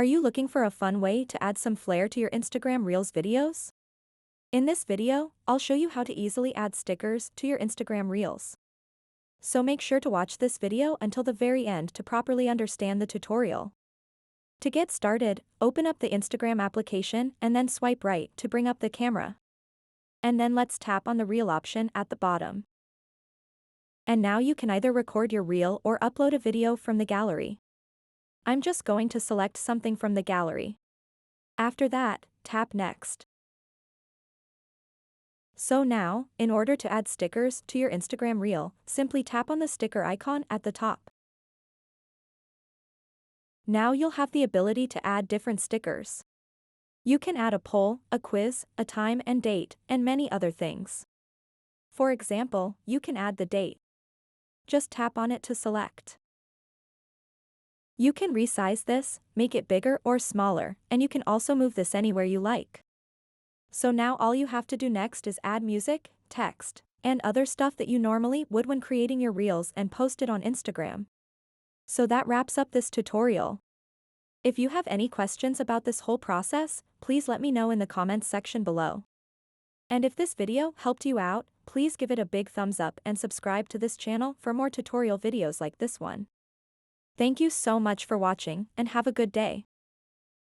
Are you looking for a fun way to add some flair to your Instagram Reels videos? In this video, I'll show you how to easily add stickers to your Instagram Reels. So make sure to watch this video until the very end to properly understand the tutorial. To get started, open up the Instagram application and then swipe right to bring up the camera. And then let's tap on the Reel option at the bottom. And now you can either record your reel or upload a video from the gallery. I'm just going to select something from the gallery. After that, tap Next. So now, in order to add stickers to your Instagram Reel, simply tap on the sticker icon at the top. Now you'll have the ability to add different stickers. You can add a poll, a quiz, a time and date, and many other things. For example, you can add the date. Just tap on it to select. You can resize this, make it bigger or smaller, and you can also move this anywhere you like. So now all you have to do next is add music, text, and other stuff that you normally would when creating your Reels and post it on Instagram. So that wraps up this tutorial. If you have any questions about this whole process, please let me know in the comments section below. And if this video helped you out, please give it a big thumbs up and subscribe to this channel for more tutorial videos like this one. Thank you so much for watching and have a good day.